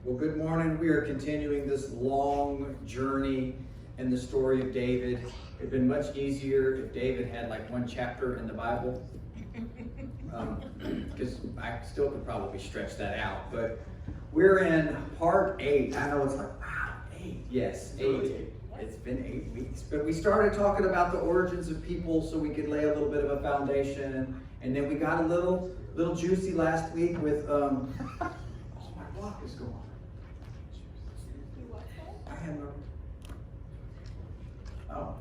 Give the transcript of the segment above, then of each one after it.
Well, good morning. We are continuing this long journey in the story of David. It'd been much easier if David had like one chapter in the Bible, because I still could probably stretch that out. But we're in part 8. I know it's like, wow, 8. Yes, 8. It's been 8 weeks. But we started talking about the origins of people so we could lay a little bit of a foundation. And then we got a little juicy last week with, oh, my block is gone. Oh,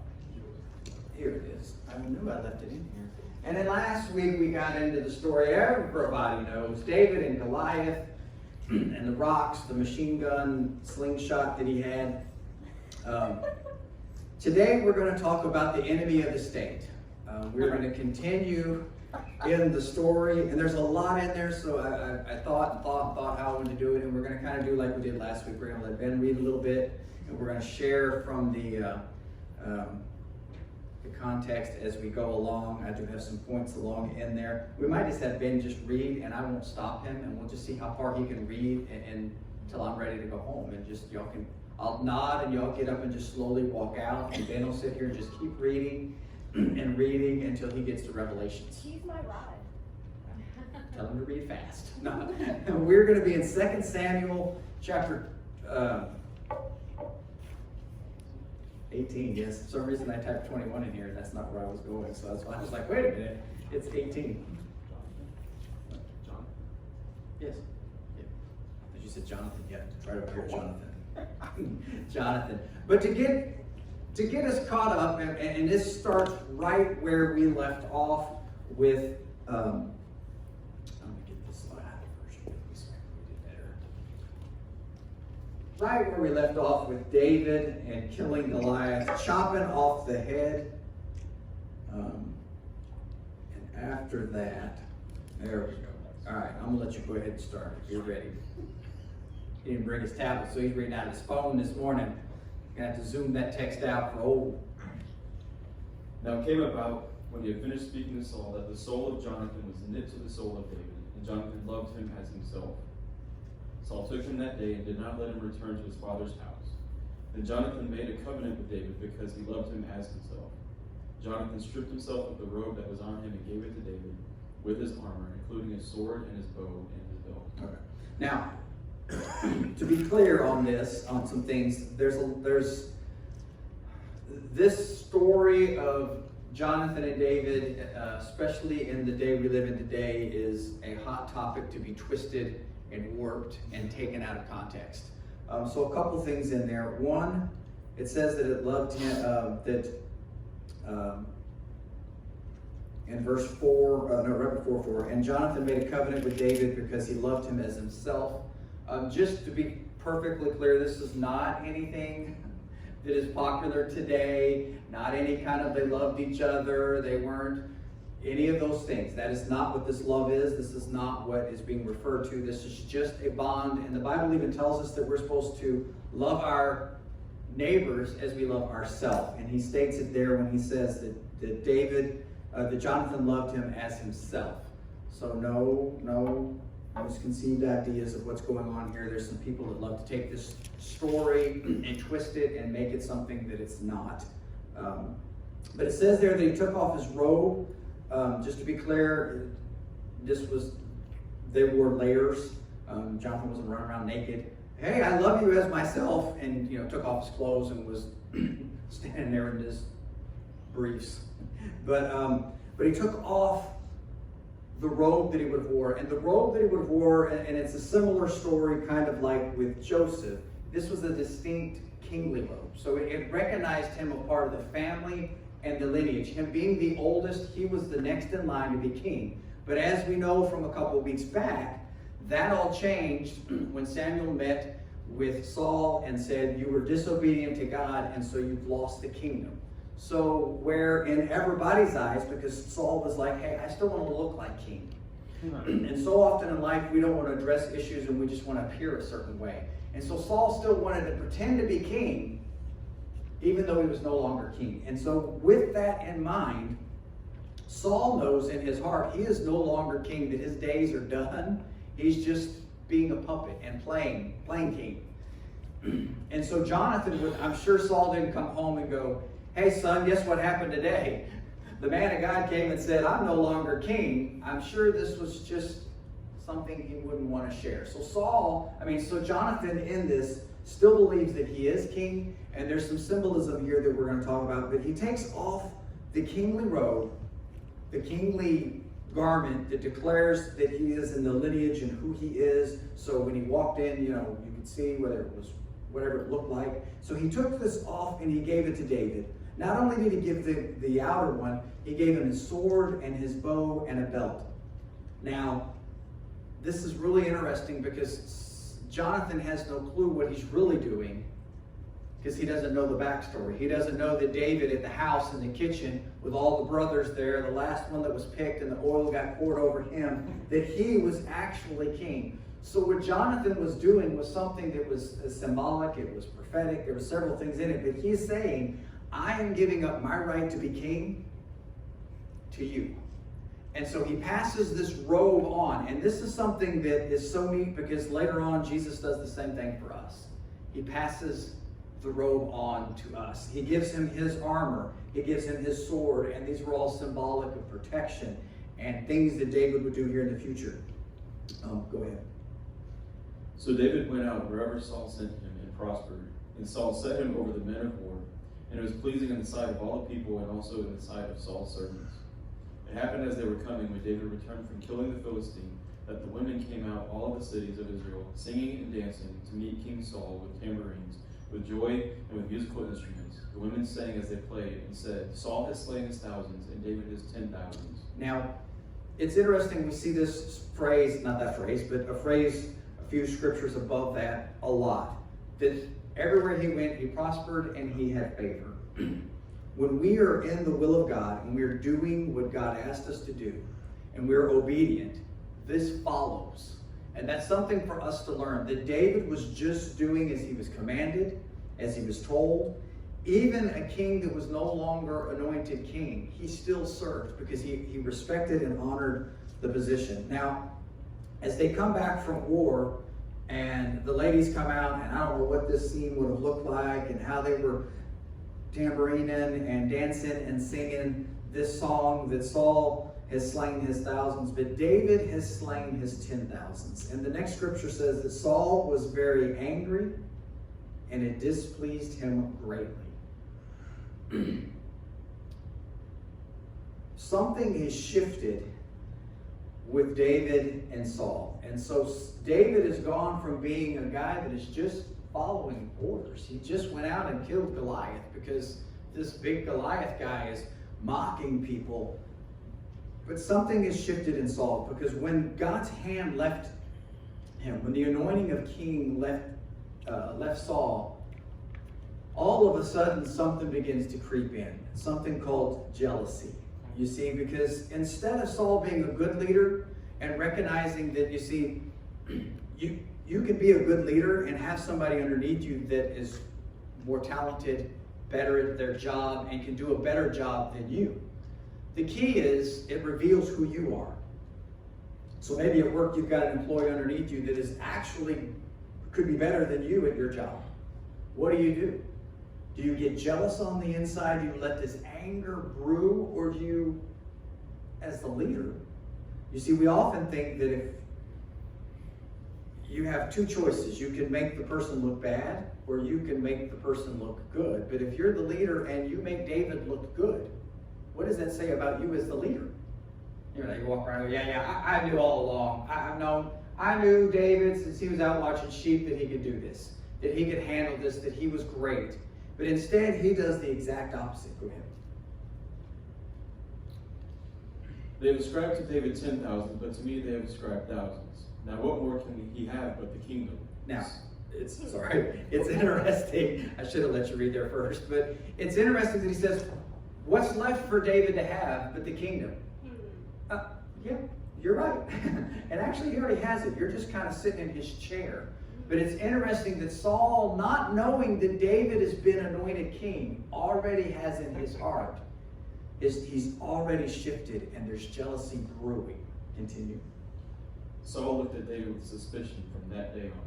here it is. I knew I left it in here. And then last week we got into the story everybody knows, David and Goliath, and the rocks, the machine gun slingshot that he had. Today we're going to talk about the enemy of the state. We're going to continue in the story, and there's a lot in there, so I thought how I wanted to do it, and we're going to kind of do like we did last week. We're going to let Ben read a little bit, and we're going to share from the context as we go along. I do have some points along in there. We might just have Ben just read, and I won't stop him, and we'll just see how far he can read and until I'm ready to go home, and just I'll nod, and y'all get up and just slowly walk out, and Ben will sit here and just keep reading and reading until he gets to Revelations. He's my ride. Tell him to read fast. No. We're going to be in 2 Samuel chapter 18. Yes, for some reason I typed 21 in here, and that's not where I was going. So that's why I was like, wait a minute, it's 18. John? Yes. Yeah. As you said, Jonathan. Yeah, right over here, Jonathan. Jonathan. But to get us caught up, and this starts right where we left off with, I'm going to get this slide version of this, we did better. Right where we left off with David and killing Goliath, chopping off the head. And after that, there we go. All right, I'm going to let you go ahead and start if you're ready. He didn't bring his tablet, so he's reading out his phone this morning. Gonna have to zoom that text out for old. Now it came about, when he had finished speaking to Saul, that the soul of Jonathan was knit to the soul of David, and Jonathan loved him as himself. Saul took him that day and did not let him return to his father's house. Then Jonathan made a covenant with David because he loved him as himself. Jonathan stripped himself of the robe that was on him and gave it to David with his armor, including his sword and his bow and his belt. Okay. Now, to be clear on this, on some things, there's this story of Jonathan and David, especially in the day we live in today, is a hot topic to be twisted and warped and taken out of context. So a couple things in there. One, it says that it loved him, in verse 4, right before 4, and Jonathan made a covenant with David because he loved him as himself. Just to be perfectly clear, this is not anything that is popular today, not any kind of they loved each other, they weren't any of those things. That is not what this love is. This is not what is being referred to. This is just a bond, and the Bible even tells us that we're supposed to love our neighbors as we love ourselves. And he states it there when he says that Jonathan loved him as himself. So no misconceived ideas of what's going on here. There's some people that love to take this story and twist it and make it something that it's not. But it says there that he took off his robe. Just to be clear, they wore layers. Jonathan wasn't running around naked. Hey, I love you as myself, and took off his clothes and was standing there in his briefs. But he took off the robe that he would have wore. And the robe that he would have wore, and it's a similar story kind of like with Joseph, this was a distinct kingly robe. So it recognized him a part of the family and the lineage. Him being the oldest, he was the next in line to be king. But as we know from a couple of weeks back, that all changed when Samuel met with Saul and said, you were disobedient to God, and so you've lost the kingdom. So where in everybody's eyes, because Saul was like, hey, I still want to look like king. And so often in life, we don't want to address issues and we just want to appear a certain way. And so Saul still wanted to pretend to be king, even though he was no longer king. And so with that in mind, Saul knows in his heart he is no longer king, that his days are done. He's just being a puppet and playing king. And so Jonathan I'm sure Saul didn't come home and go, hey son, guess what happened today? The man of God came and said, I'm no longer king. I'm sure this was just something he wouldn't want to share. So Jonathan in this still believes that he is king, and there's some symbolism here that we're going to talk about, but he takes off the kingly robe, the kingly garment that declares that he is in the lineage and who he is. So when he walked in, you could see whether it was whatever it looked like. So he took this off and he gave it to David. Not only did he give the outer one, he gave him his sword and his bow and a belt. Now, this is really interesting because Jonathan has no clue what he's really doing because he doesn't know the backstory. He doesn't know that David at the house in the kitchen with all the brothers there, the last one that was picked and the oil got poured over him, that he was actually king. So what Jonathan was doing was something that was symbolic, it was prophetic, there were several things in it, but he's saying, I am giving up my right to be king to you. And so he passes this robe on. And this is something that is so neat because later on Jesus does the same thing for us. He passes the robe on to us. He gives him his armor. He gives him his sword. And these were all symbolic of protection and things that David would do here in the future. Go ahead. So David went out wherever Saul sent him and prospered. And Saul set him over the men of war. And it was pleasing in the sight of all the people and also in the sight of Saul's servants. It happened as they were coming, when David returned from killing the Philistine, that the women came out all of the cities of Israel, singing and dancing to meet King Saul with tambourines, with joy and with musical instruments. The women sang as they played and said, Saul has slain his thousands and David his 10,000s. Now, it's interesting, we see this phrase, not that phrase, but a phrase, a few scriptures above that a lot. That everywhere he went, he prospered and he had favor. When we are in the will of God and we're doing what God asked us to do and we're obedient, this follows. And that's something for us to learn, that David was just doing as he was commanded, as he was told. Even a king that was no longer anointed king, he still served because he respected and honored the position. Now, as they come back from war and the ladies come out, and I don't know what this scene would have looked like and how they were tambourining and dancing and singing this song that Saul has slain his thousands, but David has slain his 10,000s. And the next scripture says that Saul was very angry and it displeased him greatly. Something has shifted with David and Saul. And so David has gone from being a guy that is just following orders. He just went out and killed Goliath because this big Goliath guy is mocking people. But something has shifted in Saul, because when God's hand left him, when the anointing of king left Saul, all of a sudden something begins to creep in, something called jealousy. You see, because instead of Saul being a good leader and recognizing that, you see, you can be a good leader and have somebody underneath you that is more talented, better at their job, and can do a better job than you. The key is it reveals who you are. So maybe at work you've got an employee underneath you that is actually could be better than you at your job. What do? Do you get jealous on the inside? Do you let this anger brew? Or do you, as the leader, you see, we often think that if you have two choices, you can make the person look bad or you can make the person look good. But if you're the leader and you make David look good, what does that say about you as the leader? You know, you walk around and go, I knew all along. I knew David since he was out watching sheep that he could do this, that he could handle this, that he was great. But instead, he does the exact opposite. Go ahead. They have ascribed to David 10,000, but to me they have ascribed thousands. Now what more can he have but the kingdom? Now, it's interesting. I should have let you read there first. But it's interesting that he says, what's left for David to have but the kingdom? Yeah, you're right. And actually, he already has it. You're just kind of sitting in his chair. But it's interesting that Saul, not knowing that David has been anointed king, already has in his heart, he's already shifted, and there's jealousy brewing. Continue. Saul looked at David with suspicion from that day on.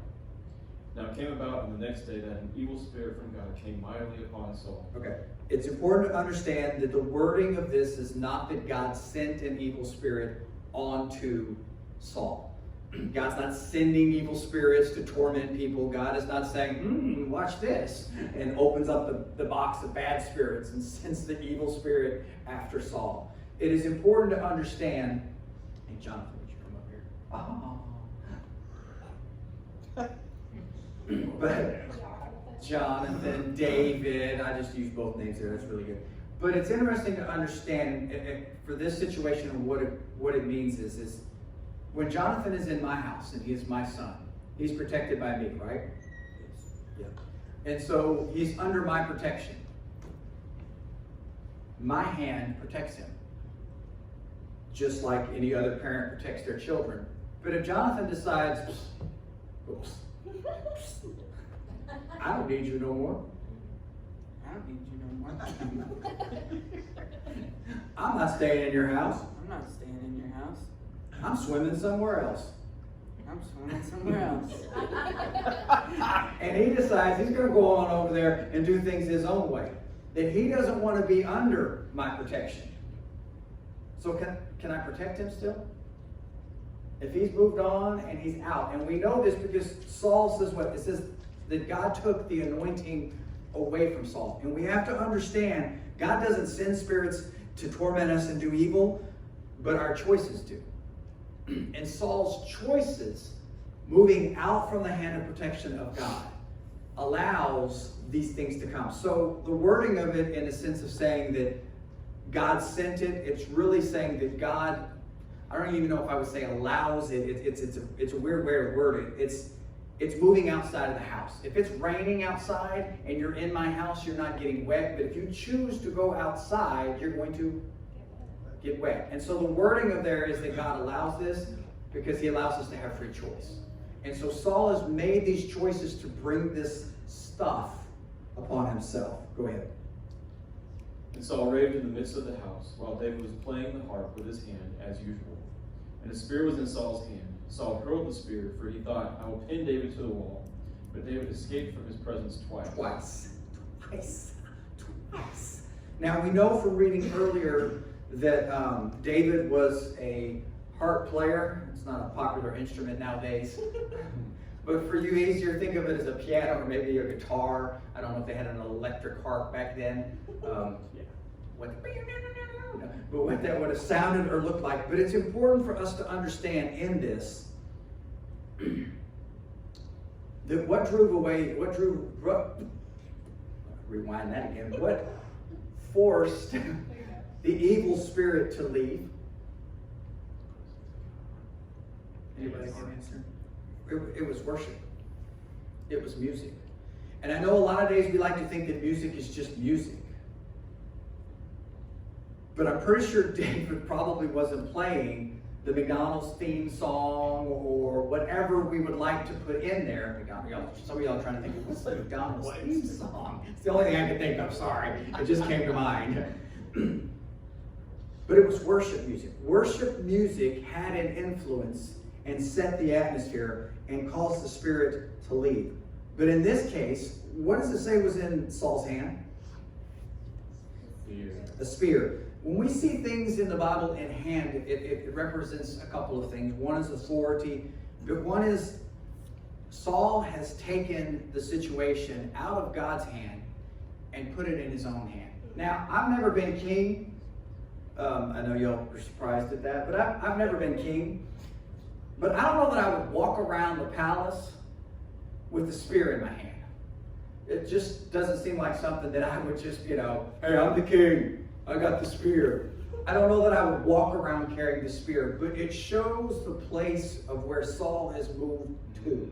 Now it came about on the next day that an evil spirit from God came mightily upon Saul. Okay. It's important to understand that the wording of this is not that God sent an evil spirit onto Saul. God's not sending evil spirits to torment people. God is not saying, watch this, and opens up the box of bad spirits and sends the evil spirit after Saul. It is important to understand. Hey, Jonathan, would you come up here? But Jonathan, David, I just used both names there. That's really good. But it's interesting to understand for this situation what it means is when Jonathan is in my house and he is my son, he's protected by me, right? Yeah. And so he's under my protection. My hand protects him, just like any other parent protects their children. But if Jonathan decides, oops, I don't need you no more. I don't need you no more. I'm not staying in your house. I'm not staying in your house. I'm swimming somewhere else. I'm swimming somewhere else. And he decides he's going to go on over there and do things his own way. That he doesn't want to be under my protection. So can I protect him still? If he's moved on and he's out, and we know this because Saul says what? It says that God took the anointing away from Saul. And we have to understand, God doesn't send spirits to torment us and do evil, but our choices do. And Saul's choices, moving out from the hand of protection of God, allows these things to come. So the wording of it, in a sense of saying that God sent it, it's really saying that God, I don't even know if I would say allows it. It's a weird way of wording it. It's moving outside of the house. If it's raining outside and you're in my house, you're not getting wet. But if you choose to go outside, you're going to get wet. And so the wording of there is that God allows this because he allows us to have free choice. And so Saul has made these choices to bring this stuff upon himself. Go ahead. And Saul raved in the midst of the house, while David was playing the harp with his hand, as usual. And the spear was in Saul's hand. Saul hurled the spear, for he thought, I will pin David to the wall. But David escaped from his presence twice. Now we know from reading earlier that David was a harp player. It's not a popular instrument nowadays. But for you, easier, think of it as a piano or maybe a guitar. I don't know if they had an electric harp back then. But what that would have sounded or looked like. But it's important for us to understand in this that what forced the evil spirit to leave? Anybody can answer? It was worship. It was music. And I know a lot of days we like to think that music is just music. But I'm pretty sure David probably wasn't playing the McDonald's theme song or whatever we would like to put in there. Some of y'all are trying to think, what's the McDonald's theme song? It's the only thing I can think of, sorry. It just came to mind. But it was worship music. Worship music had an influence and set the atmosphere and caused the spirit to leave. But in this case, what does it say was in Saul's hand? A spear. When we see things in the Bible in hand, it represents a couple of things. One is authority, but one is Saul has taken the situation out of God's hand and put it in his own hand. Now, I've never been king. I know y'all are surprised at that, but I've never been king. But I don't know that I would walk around the palace with a spear in my hand. It just doesn't seem like something that I would just, hey, I'm the king. I got the spear. I don't know that I would walk around carrying the spear, but it shows the place of where Saul has moved to.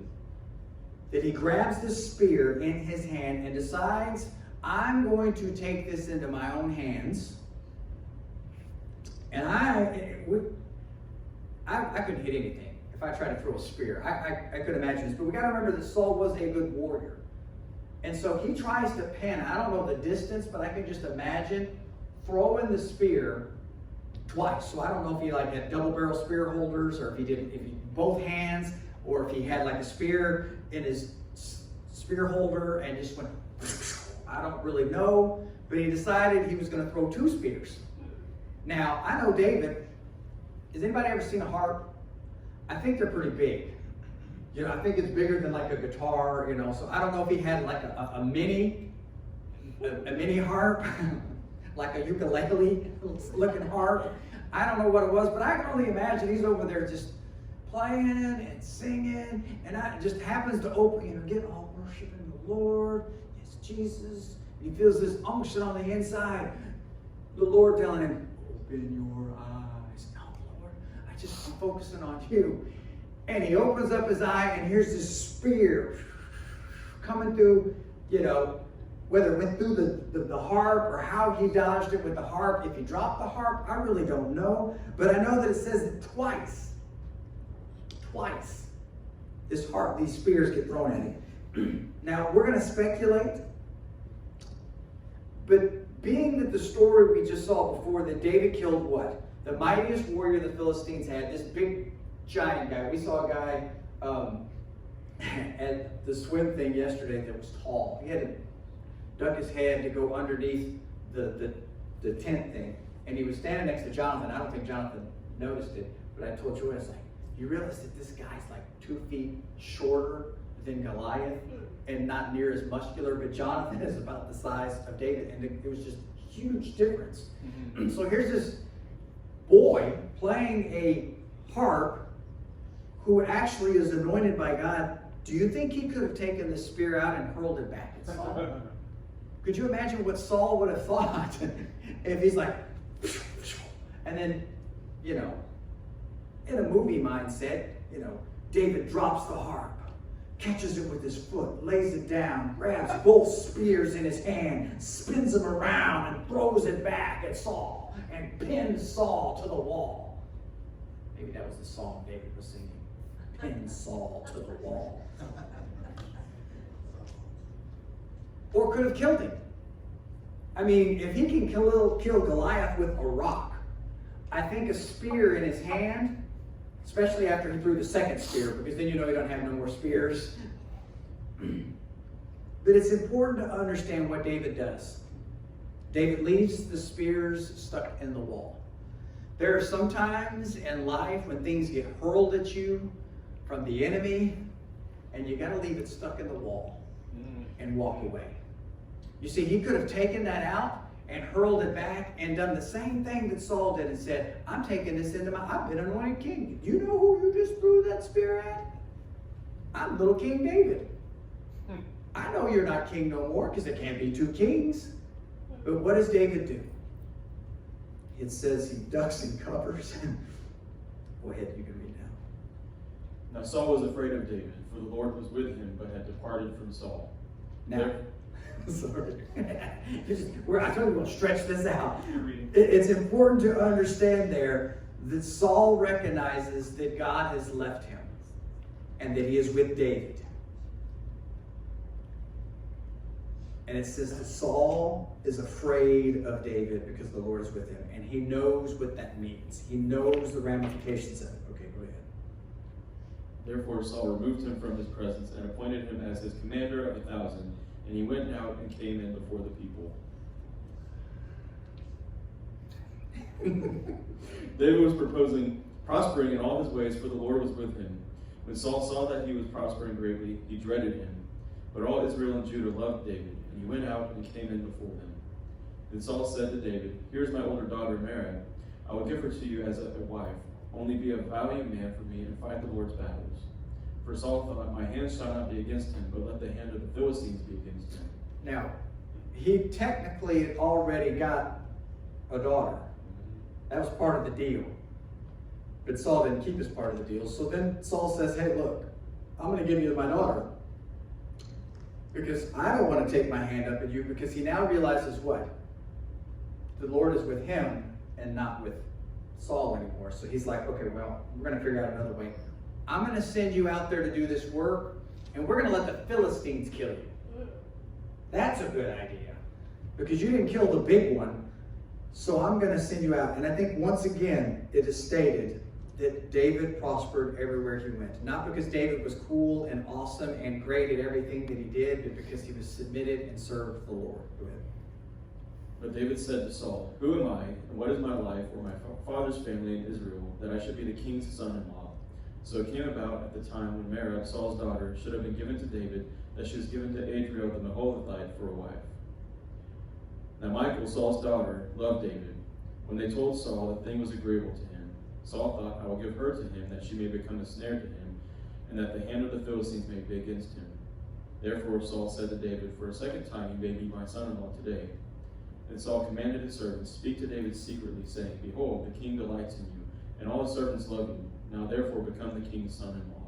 That he grabs this spear in his hand and decides, I'm going to take this into my own hands. And I couldn't hit anything if I tried to throw a spear. I could imagine this, but we got to remember that Saul was a good warrior. And so he tries to pin, I don't know the distance, but I can just imagine throwing the spear twice. So I don't know if he like had double barrel spear holders, or if he both hands, or if he had like a spear in his spear holder and just went, I don't really know, but he decided he was going to throw 2 spears. Now, I know David, has anybody ever seen a harp? I think they're pretty big. You know, I think it's bigger than like a guitar, you know, so I don't know if he had like a mini harp, like a ukulele looking harp. I don't know what it was, but I can only imagine he's over there just playing and singing, and it just happens to open, you know, get all worshiping the Lord. It's Jesus. He feels this unction on the inside. The Lord telling him, open your eyes. No, Lord, I'm focusing on you. And he opens up his eye, and here's this spear coming through, you know, whether it went through the harp or how he dodged it with the harp. If he dropped the harp, I really don't know. But I know that it says it twice. Twice. This harp, these spears get thrown at him. Now, we're going to speculate. But being that the story we just saw before, that David killed what? The mightiest warrior the Philistines had, this big giant guy. We saw a guy at the swim thing yesterday that was tall. He had to duck his head to go underneath the tent thing. And he was standing next to Jonathan. I don't think Jonathan noticed it, but I told Joy, I was like, you realize that this guy's like 2 feet shorter than Goliath and not near as muscular, but Jonathan is about the size of David, and it was just a huge difference. Mm-hmm. So here's this boy playing a harp who actually is anointed by God. Do you think he could have taken the spear out and hurled it back at Saul? Could you imagine what Saul would have thought if he's like, and then, you know, in a movie mindset, you know, David drops the harp, catches it with his foot, lays it down, grabs both spears in his hand, spins them around and throws it back at Saul and pins Saul to the wall. Maybe that was the song David was singing. Pin Saul to the wall. Or could have killed him. I mean, if he can kill Goliath with a rock, I think a spear in his hand, especially after he threw the second spear, because then you know you don't have no more spears. But it's important to understand what David does. David leaves the spears stuck in the wall. There are some times in life when things get hurled at you from the enemy, and you got to leave it stuck in the wall and walk away. You see, he could have taken that out and hurled it back and done the same thing that Saul did and said, I'm taking this into I've been anointed king. You know who you just threw that spear at? I'm little King David. I know you're not king no more, because there can't be 2 kings. But what does David do? It says he ducks and covers. Go ahead, you can read now. Now Saul was afraid of David, for the Lord was with him, but had departed from Saul. Now, sorry. I told you we'll stretch this out. You're reading. It's important to understand there that Saul recognizes that God has left him and that he is with David. And it says that Saul is afraid of David because the Lord is with him. And he knows what that means. He knows the ramifications of it. Okay, go ahead. Therefore Saul removed him from his presence and appointed him as his commander of 1,000. And he went out and came in before the people. David was prospering in all his ways, for the Lord was with him. When Saul saw that he was prospering greatly, he dreaded him. But all Israel and Judah loved David, and he went out and came in before them. Then Saul said to David, Here is my older daughter Merab. I will give her to you as a wife. Only be a valiant man for me and fight the Lord's battles. For Saul thought, My hand shall not be against him, but let the hand of the Philistines be against him. Now, he technically already got a daughter. That was part of the deal. But Saul didn't keep his part of the deal. So then Saul says, Hey, look, I'm going to give you my daughter, because I don't want to take my hand up at you, because he now realizes what? The Lord is with him and not with Saul anymore. So he's like, okay, well, we're going to figure out another way. I'm going to send you out there to do this work, and we're going to let the Philistines kill you. That's a good idea, because you didn't kill the big one. So I'm going to send you out. And I think once again, it is stated that David prospered everywhere he went. Not because David was cool and awesome and great at everything that he did, but because he was submitted and served the Lord. Go ahead. But David said to Saul, "Who am I, and what is my life or my father's family in Israel, that I should be the king's son-in-law?" So it came about at the time when Merab, Saul's daughter, should have been given to David, that she was given to Adriel the Meholathite for a wife. Now Michal, Saul's daughter, loved David. When they told Saul the thing was agreeable to him, Saul thought, "I will give her to him, that she may become a snare to him, and that the hand of the Philistines may be against him." Therefore Saul said to David, "For a second time you may be my son-in-law today." And Saul commanded his servants, "Speak to David secretly, saying, Behold, the king delights in you, and all his servants love you. Now therefore become the king's son-in-law."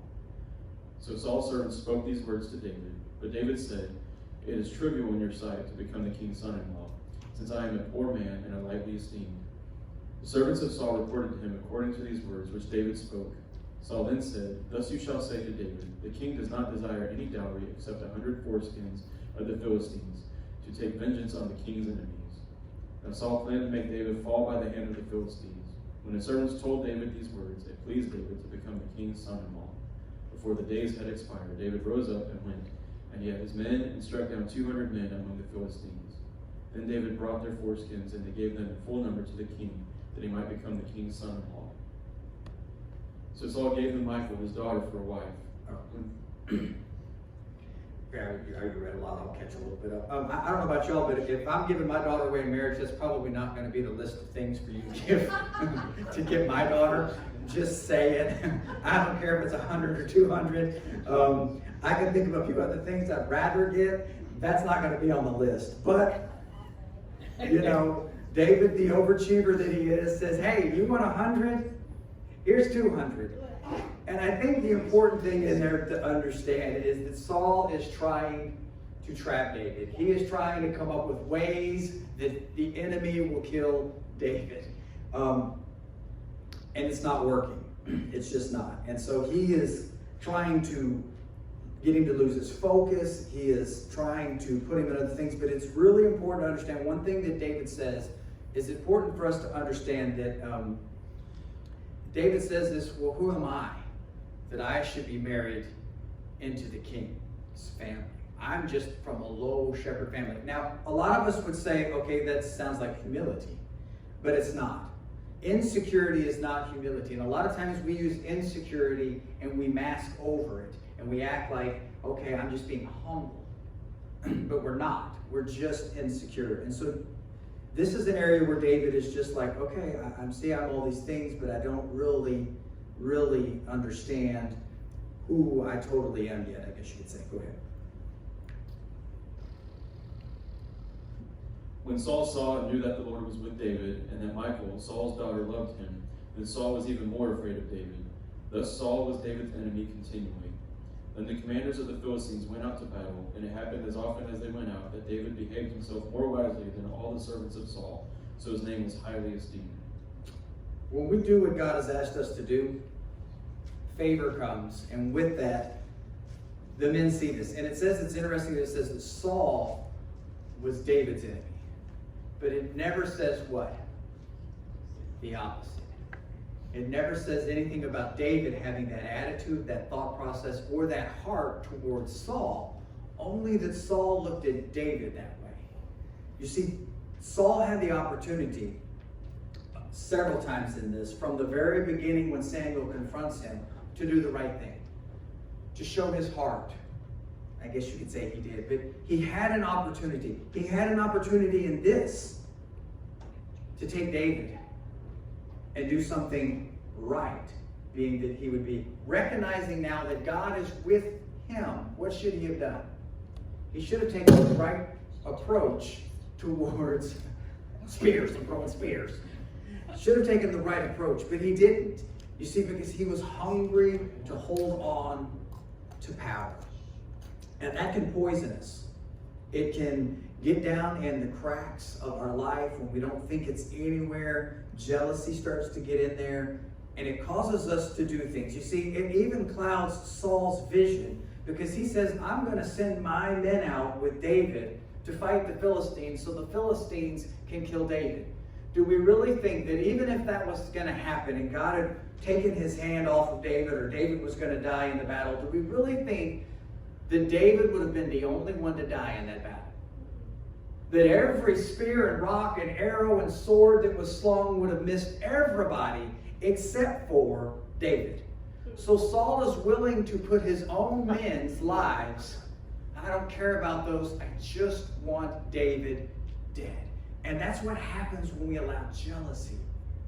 So Saul's servants spoke these words to David. But David said, "It is trivial in your sight to become the king's son-in-law, since I am a poor man and are lightly esteemed." The servants of Saul reported to him according to these words which David spoke. Saul then said, "Thus you shall say to David, the king does not desire any dowry except 100 foreskins of the Philistines, to take vengeance on the king's enemies." Now Saul planned to make David fall by the hand of the Philistines. When the servants told David these words, it pleased David to become the king's son-in-law. Before the days had expired, David rose up and went, and he had his men, and struck down 200 men among the Philistines. Then David brought their foreskins, and they gave them in full number to the king, that he might become the king's son-in-law. So Saul gave him Michal, his daughter, for a wife. Okay, I read a lot. I'll catch a little bit up. I don't know about y'all, but if I'm giving my daughter away in marriage, that's probably not going to be the list of things for you to give to get my daughter. Just say it. I don't care if it's 100 or 200. I can think of a few other things I'd rather get. That's not going to be on the list. But, you know, David, the overachiever that he is, says, "Hey, you want 100? Here's 200. And I think the important thing in there to understand is that Saul is trying to trap David. He is trying to come up with ways that the enemy will kill David. And it's not working. It's just not. And so he is trying to get him to lose his focus. He is trying to put him in other things. But it's really important to understand one thing that David says. It's important for us to understand that David says this, "Well, who am I that I should be married into the king's family? I'm just from a low shepherd family." Now, a lot of us would say, okay, that sounds like humility, but it's not. Insecurity is not humility. And a lot of times we use insecurity and we mask over it and we act like, okay, I'm just being humble. But we're not. We're just insecure. And so this is an area where David is just like, okay, I'm all these things, but I don't really understand who I totally am yet, I guess you could say. Go ahead. When Saul saw and knew that the Lord was with David, and that Michal, Saul's daughter, loved him, then Saul was even more afraid of David. Thus Saul was David's enemy continually. Then the commanders of the Philistines went out to battle, and it happened as often as they went out that David behaved himself more wisely than all the servants of Saul, so his name was highly esteemed. When we do what God has asked us to do, favor comes, and with that, the men see this. And it says, it's interesting that it says that Saul was David's enemy. But it never says what? The opposite. It never says anything about David having that attitude, that thought process, or that heart towards Saul. Only that Saul looked at David that way. You see, Saul had the opportunity several times in this, from the very beginning when Samuel confronts him, to do the right thing, to show his heart. I guess you could say he did, but he had an opportunity. He had an opportunity in this to take David and do something right, being that he would be recognizing now that God is with him. What should he have done? He should have taken the right approach towards spears. I'm throwing spears. Should have taken the right approach, but he didn't. You see, because he was hungry to hold on to power. And that can poison us. It can get down in the cracks of our life when we don't think it's anywhere. Jealousy starts to get in there, and it causes us to do things. You see, it even clouds Saul's vision, because he says, I'm going to send my men out with David to fight the Philistines so the Philistines can kill David. do we really think that even if that was going to happen and God had taken his hand off of David, or David was going to die in the battle, do we really think that David would have been the only one to die in that battle? That every spear and rock and arrow and sword that was slung would have missed everybody except for David. So Saul is willing to put his own men's lives. I don't care about those. I just want David dead. And that's what happens when we allow jealousy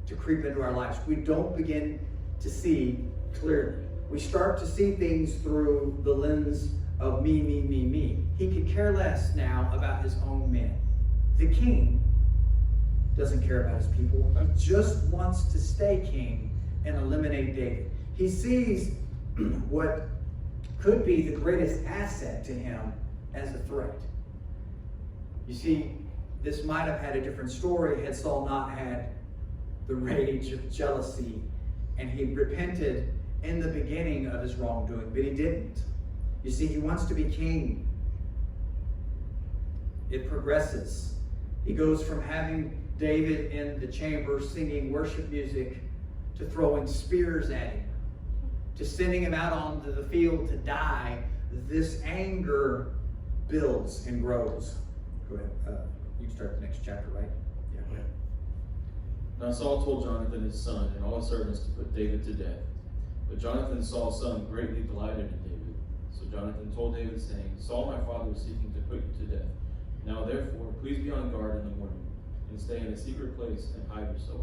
to creep into our lives. We don't begin to see clearly. We start to see things through the lens of me, me, me, me. He could care less now about his own men. The king doesn't care about his people. He just wants to stay king and eliminate David. He sees what could be the greatest asset to him as a threat. You see, this might have had a different story had Saul not had the rage of jealousy and he repented in the beginning of his wrongdoing, but he didn't. You see, he wants to be king. It progresses. He goes from having David in the chamber singing worship music to throwing spears at him, to sending him out onto the field to die. This anger builds and grows. Go ahead. You can start the next chapter, right? Yeah, go ahead. Now Saul told Jonathan his son and all his servants to put David to death. But Jonathan, Saul's son, greatly delighted in David. So Jonathan told David, saying, Saul my father was seeking to put you to death. Now therefore, please be on guard in the morning, and stay in a secret place and hide yourself.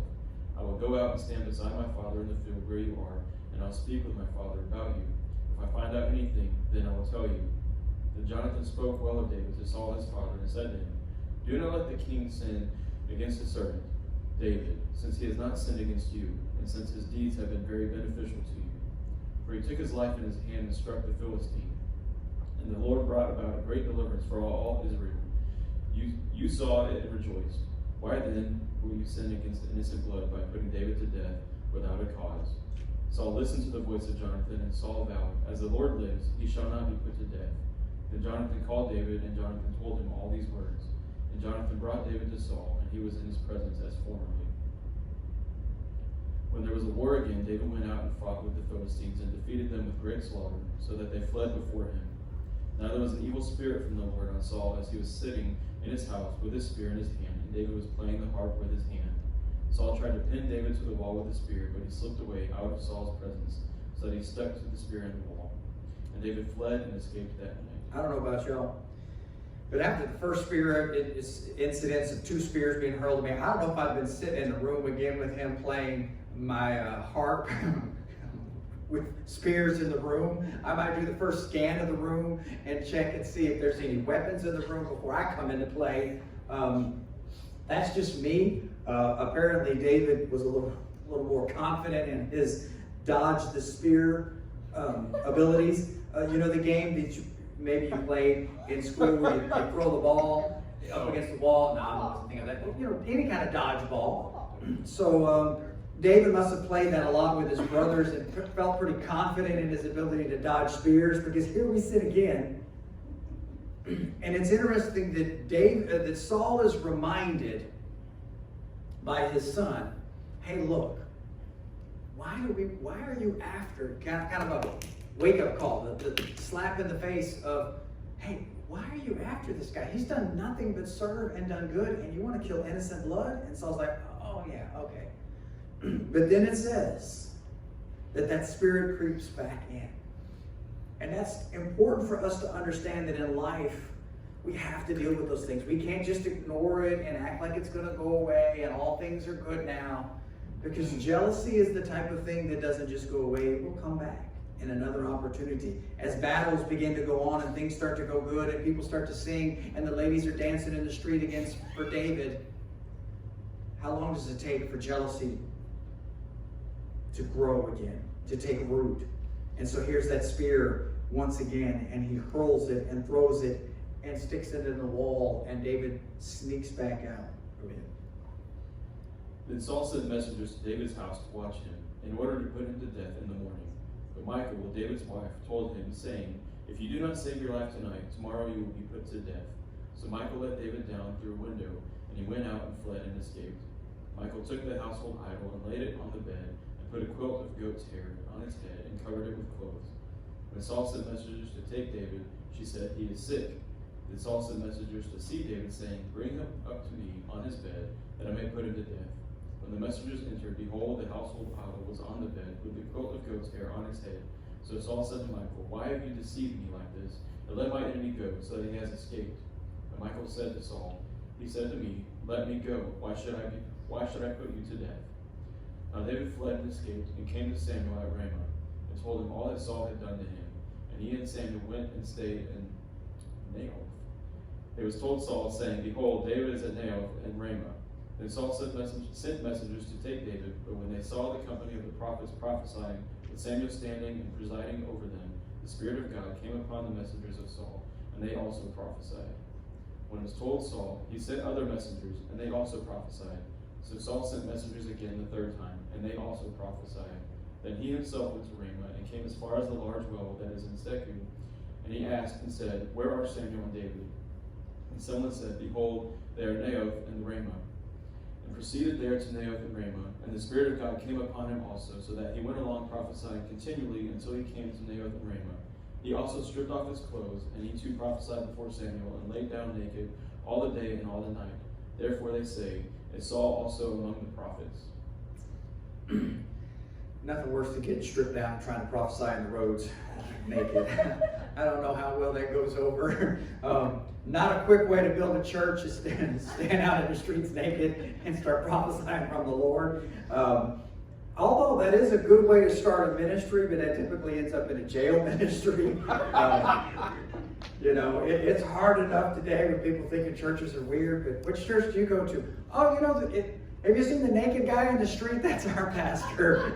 I will go out and stand beside my father in the field where you are, and I'll speak with my father about you. If I find out anything, then I will tell you. Then Jonathan spoke well of David to Saul his father, and said to him, Do not let the king sin against his servant, David, since he has not sinned against you, and since his deeds have been very beneficial to you. For he took his life in his hand and struck the Philistine. And the Lord brought about a great deliverance for all Israel. You saw it and rejoiced. Why then will you sin against innocent blood by putting David to death without a cause? Saul listened to the voice of Jonathan, and Saul vowed, As the Lord lives, he shall not be put to death. Then Jonathan called David, and Jonathan told him all these words. And Jonathan brought David to Saul, and he was in his presence as formerly. When there was a war again, David went out and fought with the Philistines and defeated them with great slaughter, so that they fled before him. Now there was an evil spirit from the Lord on Saul as he was sitting in his house with his spear in his hand, and David was playing the harp with his hand. Saul tried to pin David to the wall with the spear, but he slipped away out of Saul's presence, so that he stuck to the spear in the wall. And David fled and escaped that night. I don't know about y'all, but after the first spear incidents of 2 spears being hurled at me, I don't know if I've been sitting in the room again with him playing my harp with spears in the room. I might do the first scan of the room and check and see if there's any weapons in the room before I come into play. That's just me. Apparently David was a little more confident in his dodge the spear abilities. You know the game that maybe you played in school where you throw the ball up against the wall? No, I wasn't thinking of that. You know, any kind of dodgeball. So David must have played that a lot with his brothers and felt pretty confident in his ability to dodge spears, because here we sit again. And it's interesting that that Saul is reminded by his son, hey, look, why are you after, kind of a wake-up call, the slap in the face of, hey, why are you after this guy? He's done nothing but serve and done good, and you want to kill innocent blood? And Saul's like, oh yeah, okay. But then it says that spirit creeps back in. And that's important for us to understand, that in life, we have to deal with those things. We can't just ignore it and act like it's going to go away and all things are good now. Because jealousy is the type of thing that doesn't just go away. It will come back in another opportunity. As battles begin to go on and things start to go good and people start to sing and the ladies are dancing in the street for David, how long does it take for jealousy to grow again, to take root? And so here's that spear once again, and he hurls it and throws it and sticks it in the wall, and David sneaks back out. Go ahead. Then Saul sent messengers to David's house to watch him, in order to put him to death in the morning. But Michal, David's wife, told him, saying, If you do not save your life tonight, tomorrow you will be put to death. So Michal let David down through a window, and he went out and fled and escaped. Michal took the household idol and laid it on the bed, and put a quilt of goat's hair on its head, and covered it with clothes. When Saul sent messengers to take David, she said, "He is sick." Then Saul sent messengers to see David, saying, "Bring him up to me on his bed, that I may put him to death." When the messengers entered, behold, the household idol was on the bed, with the quilt of goat's hair on its head. So Saul said to Michal, "Why have you deceived me like this, and let my enemy go, so that he has escaped?" And Michal said to Saul, "He said to me, 'Let me go. Why should I put you to death?'" Now David fled and escaped, and came to Samuel at Ramah, and told him all that Saul had done to him. And he and Samuel went and stayed in Naioth. It was told Saul, saying, "Behold, David is at Naioth and Ramah." Then Saul sent messengers to take David, but when they saw the company of the prophets prophesying, with Samuel standing and presiding over them, the Spirit of God came upon the messengers of Saul, and they also prophesied. When it was told Saul, he sent other messengers, and they also prophesied. So Saul sent messengers again the third time, and they also prophesied. Then he himself went to Ramah, and came as far as the large well that is in Secu. And he asked and said, "Where are Samuel and David?" And someone said, "Behold, they are Naioth and Ramah." And proceeded there to Naioth and Ramah, and the Spirit of God came upon him also, so that he went along prophesying continually until he came to Naioth and Ramah. He also stripped off his clothes, and he too prophesied before Samuel, and laid down naked all the day and all the night. Therefore they say, "Is Saul also among the prophets?" Nothing worse than getting stripped out and trying to prophesy in the roads naked. I don't know how well that goes over. Not a quick way to build a church is stand out in the streets naked and start prophesying from the Lord. Although that is a good way to start a ministry, but that typically ends up in a jail ministry. It's hard enough today when people thinking churches are weird, but which church do you go to? Oh, have you seen the naked guy in the street? That's our pastor.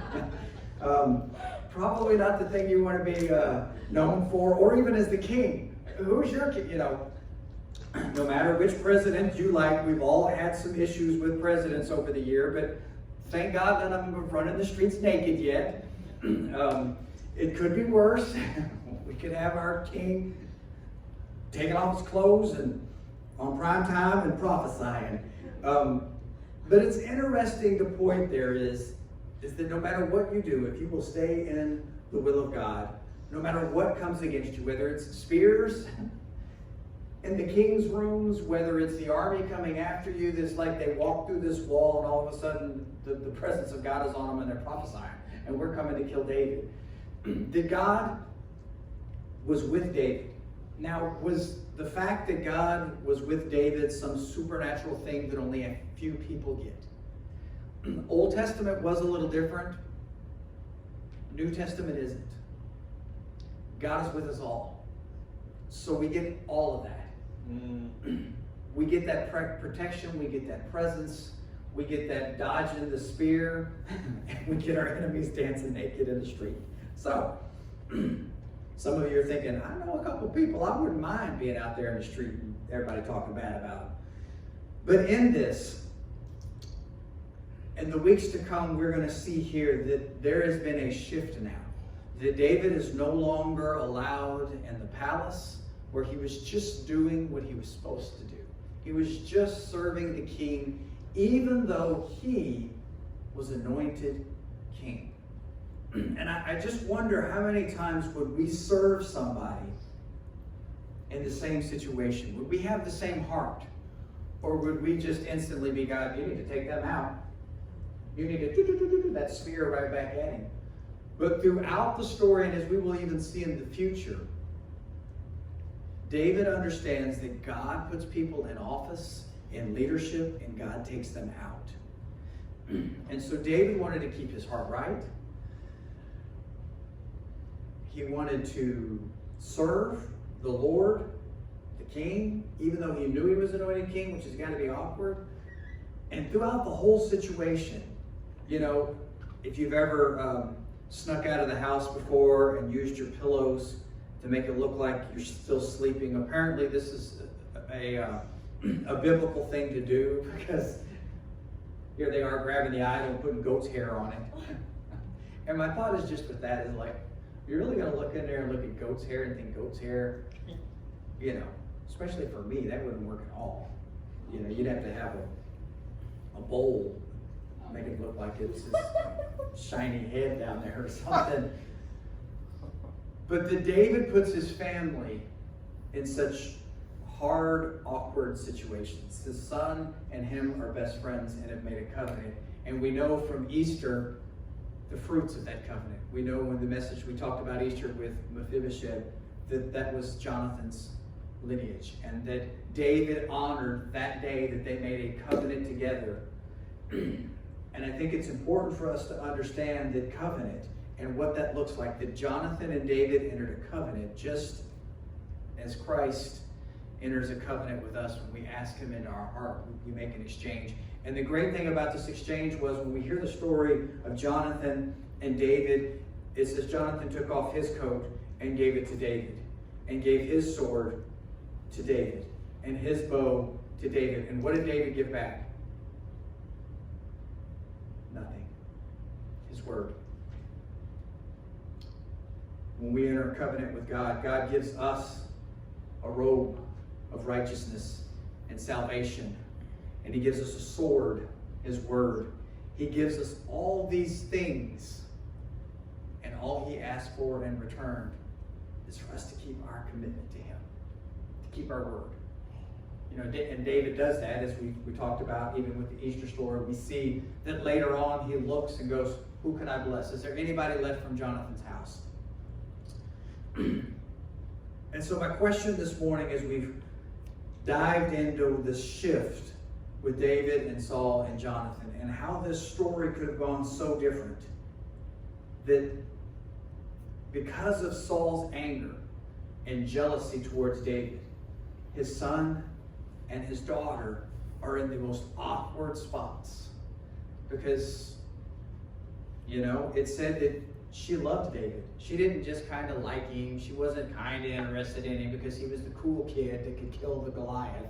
Probably not the thing you want to be known for, or even as the king. Who's your king? No matter which president you like, we've all had some issues with presidents over the year, but thank God none of them have run in the streets naked yet. It could be worse. We could have our king taking off his clothes and on prime time and prophesying. But it's interesting, the point there is that no matter what you do, if you will stay in the will of God, no matter what comes against you, whether it's spears in the king's rooms, whether it's the army coming after you, that's like they walk through this wall and all of a sudden the presence of God is on them and they're prophesying, and we're coming to kill David. That God was with David. Now, was the fact that God was with David some supernatural thing that only a few people get? Old Testament was a little different. New Testament isn't. God is with us all. So we get all of that. We get that protection, we get that presence, we get that dodging the spear, and we get our enemies dancing naked in the street. So, some of you are thinking, I know a couple people, I wouldn't mind being out there in the street and everybody talking bad about them. But in this, in the weeks to come, we're going to see here that there has been a shift now. That David is no longer allowed in the palace, where he was just doing what he was supposed to do. He was just serving the king, even though he was anointed king. And I just wonder how many times would we serve somebody in the same situation? Would we have the same heart? Or would we just instantly be, God, you need to take them out. You need to do that spear right back at him. But throughout the story, and as we will even see in the future, David understands that God puts people in office, in leadership, and God takes them out. And so David wanted to keep his heart right. He wanted to serve the Lord, the king, even though he knew he was anointed king, which has got to be awkward. And throughout the whole situation, if you've ever snuck out of the house before and used your pillows to make it look like you're still sleeping. Apparently this is a biblical thing to do, because here they are grabbing the idol and putting goat's hair on it. And my thought is just with that is like, you're really going to look in there and look at goat's hair and think goat's hair, especially for me, that wouldn't work at all. You'd have to have a bowl Make it look like it's his shiny head down there or something. But that David puts his family in such hard, awkward situations. His son and him are best friends and have made a covenant. And we know from Easter the fruits of that covenant. We know when the message we talked about Easter with Mephibosheth, that was Jonathan's lineage. And that David honored that day that they made a covenant together. And I think it's important for us to understand that covenant and what that looks like. That Jonathan and David entered a covenant just as Christ enters a covenant with us when we ask him into our heart. We make an exchange. And the great thing about this exchange was when we hear the story of Jonathan and David, it says Jonathan took off his coat and gave it to David, and gave his sword to David, and his bow to David. And what did David give back? Nothing. His word. When we enter a covenant with God, God gives us a robe of righteousness and salvation. And he gives us a sword, his word. He gives us all these things. And all he asks for in return is for us to keep our commitment to him, to keep our word. You know, and David does that, as we talked about even with the Easter story. We see that later on he looks and goes, who can I bless? Is there anybody left from Jonathan's house? And so my question this morning, as we've dived into this shift with David and Saul and Jonathan, and how this story could have gone so different, that because of Saul's anger and jealousy towards David, his son and his daughter are in the most awkward spots. Because, you know, it said that she loved David. She didn't just kind of like him. She wasn't kind of interested in him because he was the cool kid that could kill the Goliath.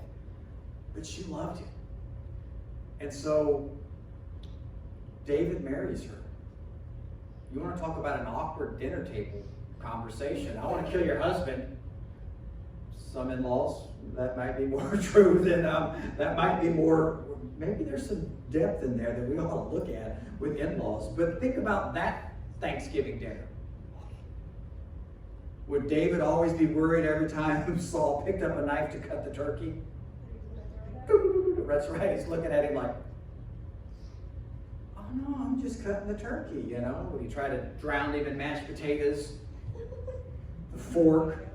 But she loved him. And so David marries her. You want to talk about an awkward dinner table conversation? I want to kill your husband. Some in-laws, that might be more true than, that might be more, maybe there's some depth in there that we ought to look at with in-laws. But think about that Thanksgiving dinner. Would David always be worried every time Saul picked up a knife to cut the turkey? That's right, he's looking at him like, oh no, I'm just cutting the turkey, you know? Would he try to drown him in mashed potatoes? The fork?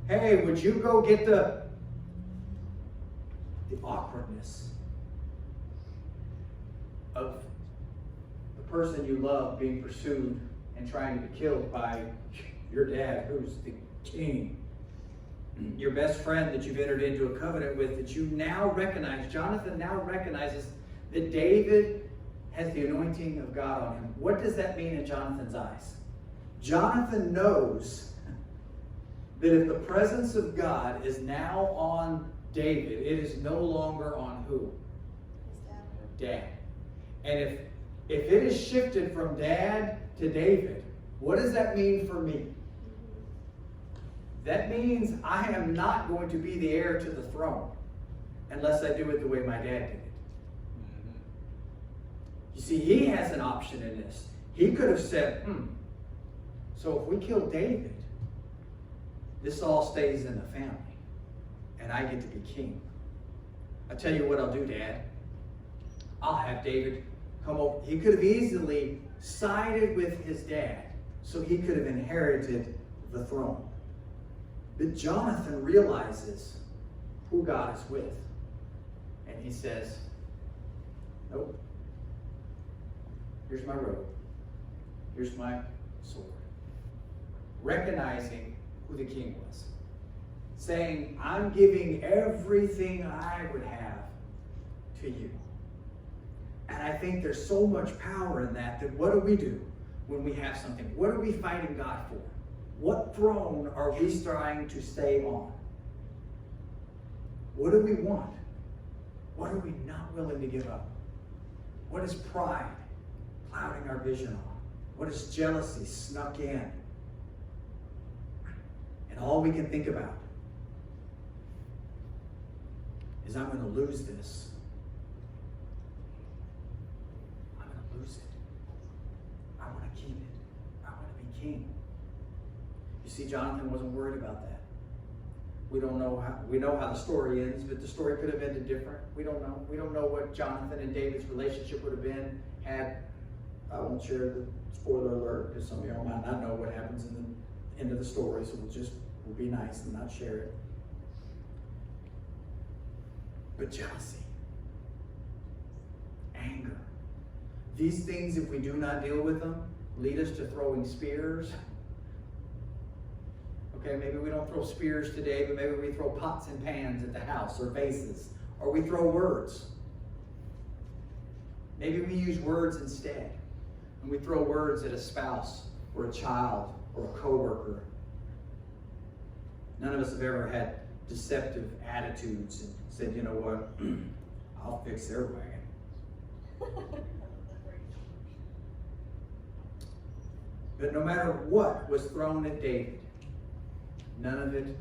Hey, would you go get the awkwardness of the person you love being pursued and trying to be killed by your dad, who's the king. Your best friend that you've entered into a covenant with, that you now recognize. Jonathan now recognizes that David has the anointing of God on him. What does that mean in Jonathan's eyes? Jonathan knows that if the presence of God is now on David, it is no longer on who? Dad. And if it is shifted from dad to David, what does that mean for me? That means I am not going to be the heir to the throne unless I do it the way my dad did it. You see, he has an option in this. He could have said, so if we kill David, this all stays in the family, and I get to be king. I tell you what I'll do, Dad. I'll have David come over. He could have easily sided with his dad, so he could have inherited the throne. But Jonathan realizes who God is with, and he says, nope. Here's my robe. Here's my sword. Recognizing who the king was. Saying, I'm giving everything I would have to you. And I think there's so much power in that what do we do when we have something? What are we fighting God for? What throne are we trying to stay on? What do we want? What are we not willing to give up? What is pride clouding our vision on? What is jealousy snuck in? And all we can think about is I'm going to lose this. lose it. I want to keep it. I want to be king. You see, Jonathan wasn't worried about that. We know how the story ends, but the story could have ended different. We don't know. We don't know what Jonathan and David's relationship would have been had. I won't share the spoiler alert because some of y'all might not know what happens in the end of the story, so we'll be nice and not share it. But jealousy, anger, these things, if we do not deal with them, lead us to throwing spears. Okay, maybe we don't throw spears today, but maybe we throw pots and pans at the house or vases, or we throw words. Maybe we use words instead, and we throw words at a spouse or a child or a coworker. None of us have ever had deceptive attitudes and said, you know what, I'll fix their wagon. But no matter what was thrown at David, none of it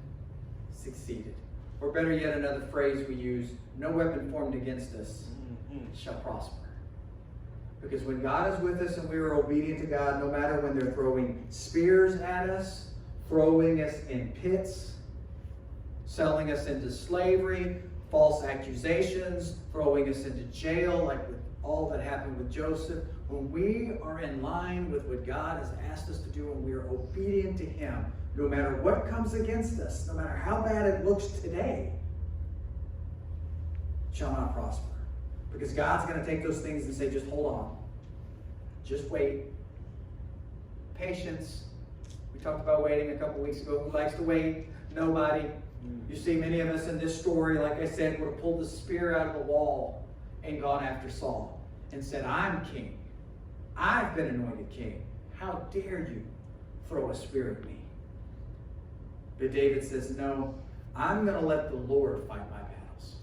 succeeded. Or better yet, another phrase we use, no weapon formed against us shall prosper. Because when God is with us and we are obedient to God, no matter when they're throwing spears at us, throwing us in pits, selling us into slavery, false accusations, throwing us into jail, like with all that happened with Joseph, when we are in line with what God has asked us to do and we are obedient to Him, no matter what comes against us, no matter how bad it looks today, shall not prosper. Because God's going to take those things and say, just hold on. Just wait. Patience. We talked about waiting a couple weeks ago. Who likes to wait? Nobody. You see, many of us in this story, like I said, would have pulled the spear out of the wall and gone after Saul and said, I'm king. I've been anointed king. How dare you throw a spear at me? But David says, no, I'm going to let the Lord fight my battles.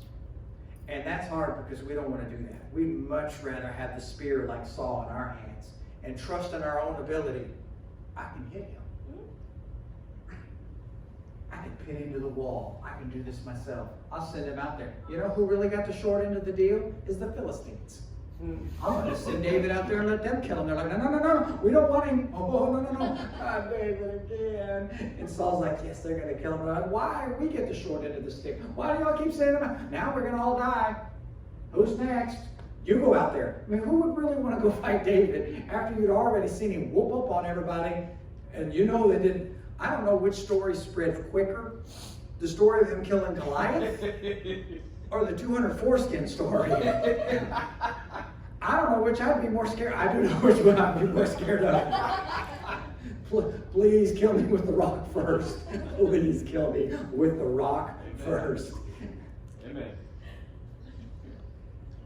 And that's hard because we don't want to do that. We'd much rather have the spear like Saul in our hands and trust in our own ability. I can hit him. I can pin him to the wall. I can do this myself. I'll send him out there. You know who really got the short end of the deal? Is the Philistines. I'm going to send David out there and let them kill him. They're like, no, we don't want him. Oh, no. Not David again. And Saul's like, yes, they're going to kill him. Like, why? We get the short end of the stick. Why do y'all keep saying that? Now we're going to all die. Who's next? You go out there. I mean, who would really want to go fight David after you'd already seen him whoop up on everybody? And you know they didn't. I don't know which story spread quicker. The story of him killing Goliath or the 200 foreskin story. I don't know which I'd be more scared. I do know which one I'd be more scared of. Please kill me with the rock first. Please kill me with the rock first. Amen.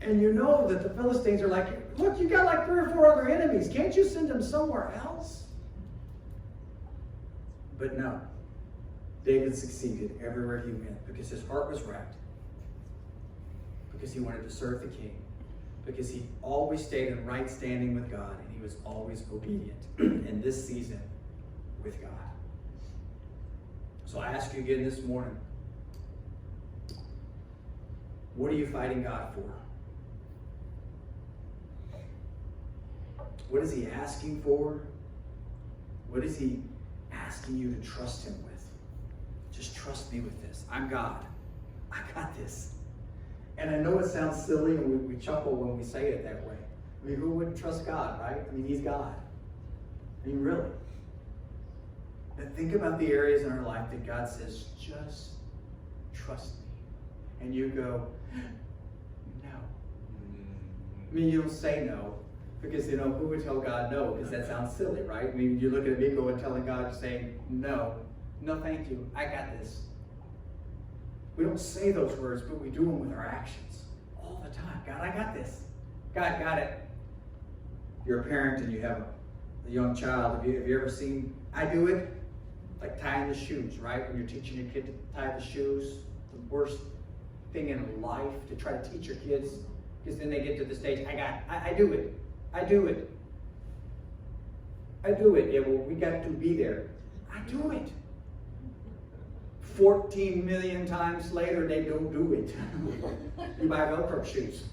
And you know that the Philistines are like, look, you got like 3 or 4 other enemies. Can't you send them somewhere else? But no. David succeeded everywhere he went because his heart was right. Because he wanted to serve the king. Because he always stayed in right standing with God, and he was always obedient in this season with God. So I ask you again this morning, what are you fighting God for? What is he asking for? What is he asking you to trust him with? Just trust me with this. I'm God. I got this. And I know it sounds silly, and we chuckle when we say it that way. I mean, who wouldn't trust God, right? I mean, he's God. I mean, really. But think about the areas in our life that God says, just trust me. And you go, no. I mean, you don't say no, because, you know, who would tell God no? Because that sounds silly, right? I mean, you're looking at me going, telling God, saying, no, thank you. I got this. We don't say those words, but we do them with our actions all the time. God, I got this. God, got it. You're a parent and you have a young child. Have you ever seen, I do it, like tying the shoes, right? When you're teaching your kid to tie the shoes, the worst thing in life to try to teach your kids, because then they get to the stage, I do it. I do it. Yeah, well, we got to be there. I do it. 14 million times later, they don't do it. You buy Velcro shoes.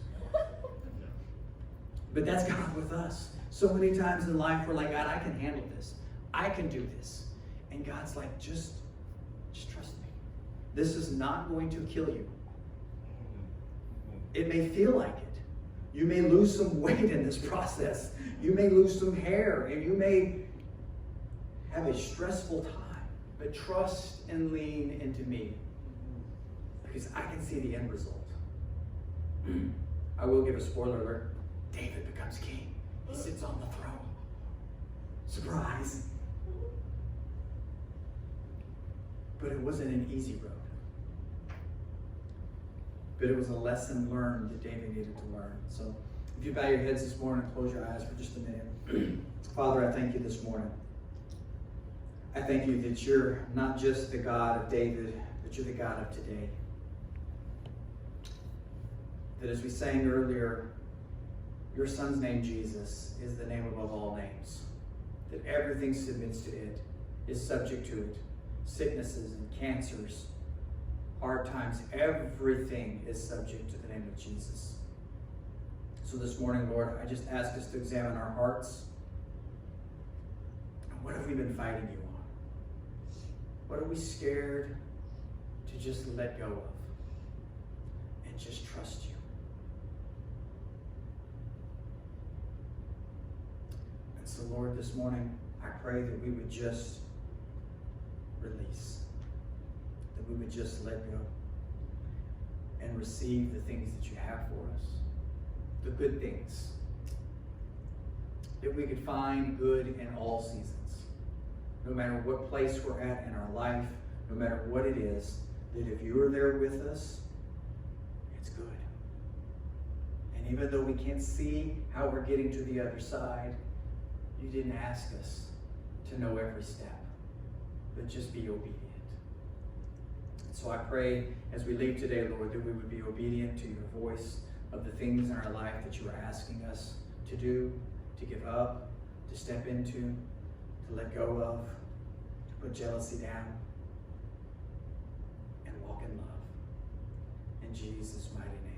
But that's God with us. So many times in life, we're like, God, I can handle this. I can do this. And God's like, just trust me. This is not going to kill you. It may feel like it. You may lose some weight in this process. You may lose some hair, and you may have a stressful time. But trust and lean into me, because I can see the end result. I will give a spoiler alert. David becomes king. He sits on the throne. Surprise. But it wasn't an easy road. But it was a lesson learned that David needed to learn. So if you bow your heads this morning and close your eyes for just a minute. Father, I thank you this morning. I thank you that you're not just the God of David, but you're the God of today. That as we sang earlier, your son's name, Jesus, is the name above all names. That everything submits to it, is subject to it. Sicknesses and cancers, hard times, everything is subject to the name of Jesus. So this morning, Lord, I just ask us to examine our hearts. What have we been fighting you on? What are we scared to just let go of and just trust you? And so, Lord, this morning, I pray that we would just release, that we would just let go and receive the things that you have for us, the good things, that we could find good in all seasons. No matter what place we're at in our life, no matter what it is, that if you are there with us, it's good. And even though we can't see how we're getting to the other side, you didn't ask us to know every step, but just be obedient. So I pray as we leave today, Lord, that we would be obedient to your voice of the things in our life that you are asking us to do, to give up, to step into, to let go of, to put jealousy down, and walk in love. In Jesus' mighty name.